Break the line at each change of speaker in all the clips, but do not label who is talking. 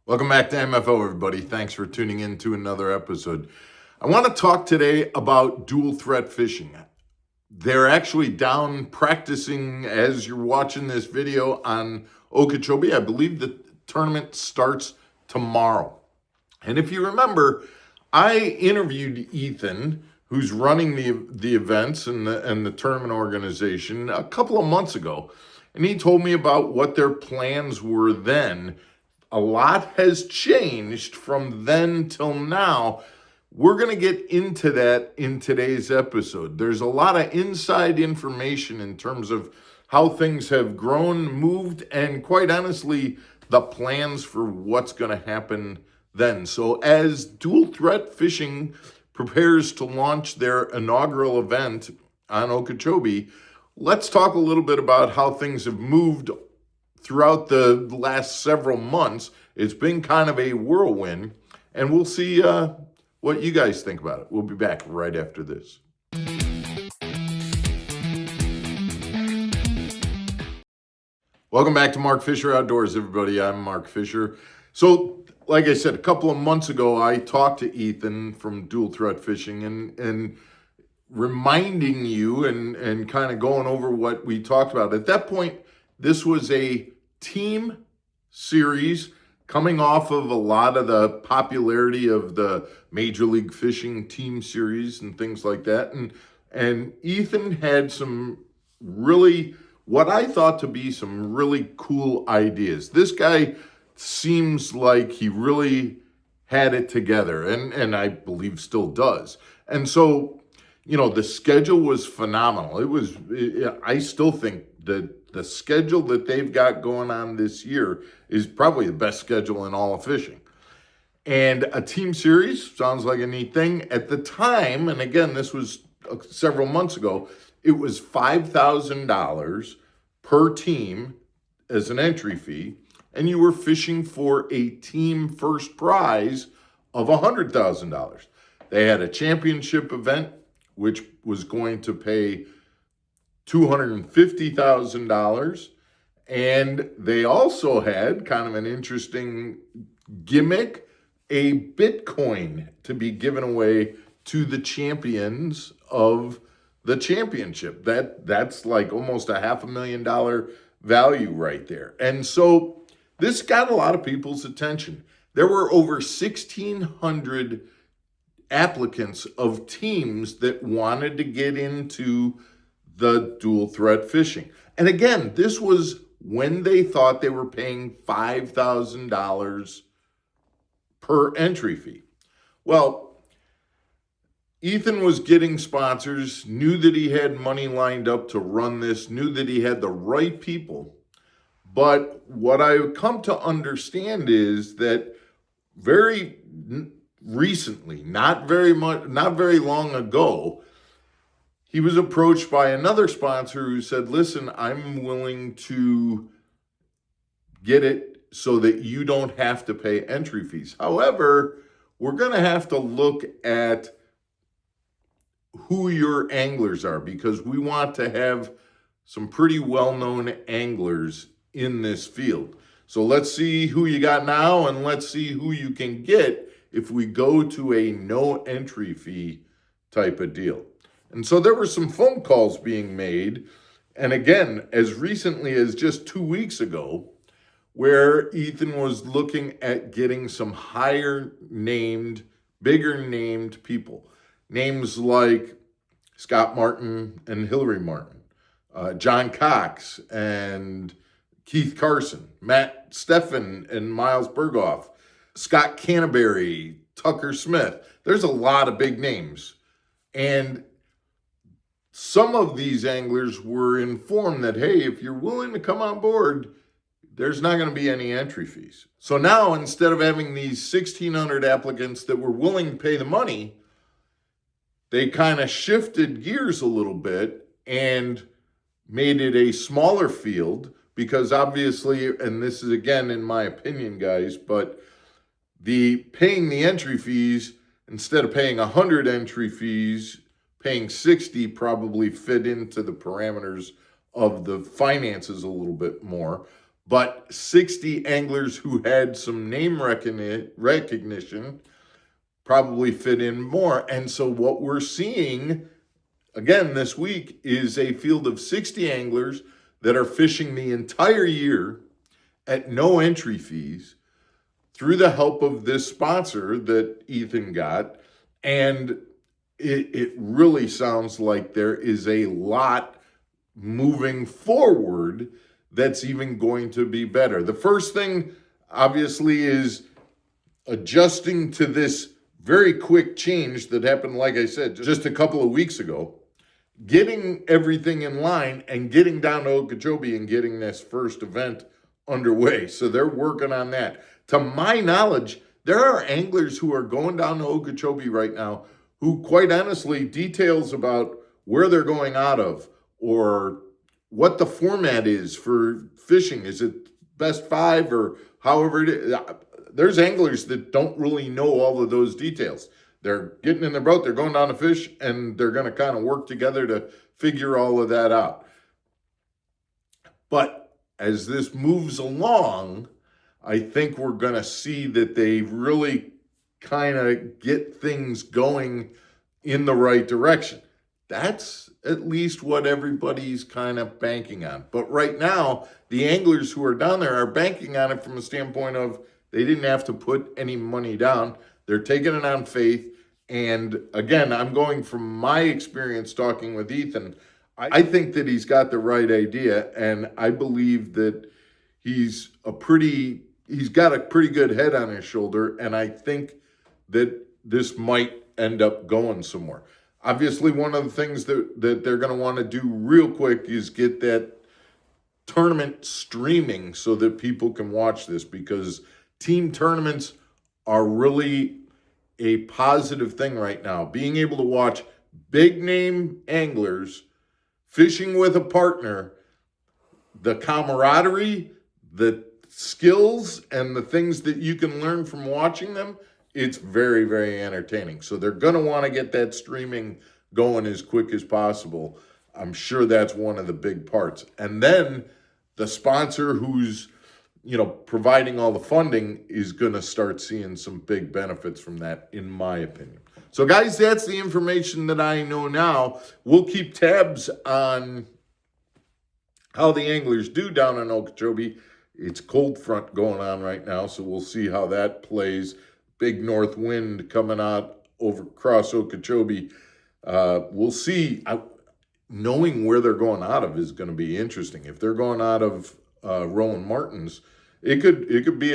Welcome back to MFO, everybody. Thanks for tuning in to another episode. I want to talk today about dual threat fishing. They're actually down practicing as you're watching this video on Okeechobee. I believe the tournament starts tomorrow. And if you remember, I interviewed Ethan, who's running the events and the tournament organization, a couple of months ago. And he told me about what their plans were then. A lot has changed from then till now. We're going to get into that in today's episode. There's a lot of inside information in terms of how things have grown, moved, and quite honestly, the plans for what's going to happen then. So as Duel Threat Fishing prepares to launch their inaugural event on Okeechobee, let's talk a little bit about how things have moved throughout the last several months. It's been kind of a whirlwind, and we'll see what you guys think about it. We'll be back right after this. Welcome back to Mark Fisher Outdoors, everybody. I'm Mark Fisher. So, like I said, a couple of months ago, I talked to Ethan from Duel Threat Fishing and reminding you and kind of going over what we talked about. At that point, this was a team series coming off of a lot of the popularity of the Major League Fishing team series and things like that. And Ethan had some really, what I thought to be some really cool ideas. This guy seems like he really had it together, and I believe still does. And so, you know, the schedule was phenomenal. I still think that the schedule that they've got going on this year is probably the best schedule in all of fishing. And a team series sounds like a neat thing. At the time, and again, this was several months ago, it was $5,000 per team as an entry fee, and you were fishing for a team first prize of $100,000. They had a championship event, which was going to pay $250,000. And they also had kind of an interesting gimmick, a Bitcoin to be given away to the champions of the championship. That's like almost a $500,000 value right there. And so this got a lot of people's attention. There were over 1,600 applicants of teams that wanted to get into the dual threat fishing. And again, this was when they thought they were paying $5,000 per entry fee. Well, Ethan was getting sponsors, knew that he had money lined up to run this, knew that he had the right people. But what I've come to understand is that very recently, not very long ago, he was approached by another sponsor who said, listen, I'm willing to get it so that you don't have to pay entry fees. However, we're going to have to look at who your anglers are, because we want to have some pretty well-known anglers in this field. So let's see who you got now, and let's see who you can get if we go to a no entry fee type of deal. And so there were some phone calls being made, and again, as recently as just 2 weeks ago, where Ethan was looking at getting some higher named, bigger named people. Names like Scott Martin and Hillary Martin, John Cox and Keith Carson, Matt Steffen and Miles Berghoff, Scott Canterbury, Tucker Smith. There's a lot of big names. And some of these anglers were informed that, hey, if you're willing to come on board, there's not going to be any entry fees. So now, instead of having these 1,600 applicants that were willing to pay the money, they kind of shifted gears a little bit and made it a smaller field, because obviously, and this is again in my opinion, guys, but the paying the entry fees, instead of paying 100 entry fees, paying 60 probably fit into the parameters of the finances a little bit more. but 60 anglers who had some name recognition probably fit in more. And so what we're seeing again this week is a field of 60 anglers that are fishing the entire year at no entry fees through the help of this sponsor that Ethan got. And it really sounds like there is a lot moving forward that's even going to be better. The first thing, obviously, is adjusting to this very quick change that happened, like I said, just a couple of weeks ago, getting everything in line and getting down to Okeechobee and getting this first event underway. So they're working on that. To my knowledge, there are anglers who are going down to Okeechobee right now who, quite honestly, details about where they're going out of or what the format is for fishing. Is it best five or however it is? There's anglers that don't really know all of those details. They're getting in their boat, they're going down to fish, and they're going to kind of work together to figure all of that out. But as this moves along, I think we're going to see that they really kind of get things going in the right direction. That's at least what everybody's kind of banking on. But right now, the anglers who are down there are banking on it from a standpoint of they didn't have to put any money down. They're taking it on faith. And again, I'm going from my experience talking with Ethan. I think that he's got the right idea, and I believe that he's got a pretty good head on his shoulder, and I think that this might end up going somewhere. Obviously, one of the things that they're going to want to do real quick is get that tournament streaming so that people can watch this, because team tournaments are really a positive thing right now. Being able to watch big name anglers fishing with a partner, the camaraderie, the skills, and the things that you can learn from watching them, it's very, very entertaining. So they're going to want to get that streaming going as quick as possible. I'm sure that's one of the big parts. And then the sponsor who's providing all the funding is going to start seeing some big benefits from that, in my opinion. So, guys, that's the information that I know now. We'll keep tabs on how the anglers do down in Okeechobee. It's cold front going on right now, so we'll see how that plays. Big north wind coming out over across Okeechobee. We'll see. Knowing where they're going out of is going to be interesting. If they're going out of Rowan Martin's, it could be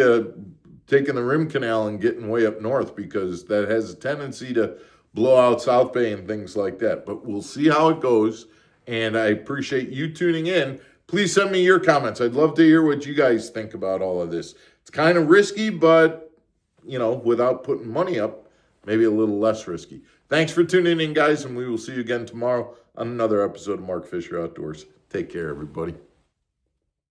taking the Rim Canal and getting way up north, because that has a tendency to blow out South Bay and things like that. But we'll see how it goes, and I appreciate you tuning in. Please send me your comments. I'd love to hear what you guys think about all of this. It's kind of risky, but, without putting money up, maybe a little less risky. Thanks for tuning in, guys, and we will see you again tomorrow on another episode of Mark Fisher Outdoors. Take care, everybody.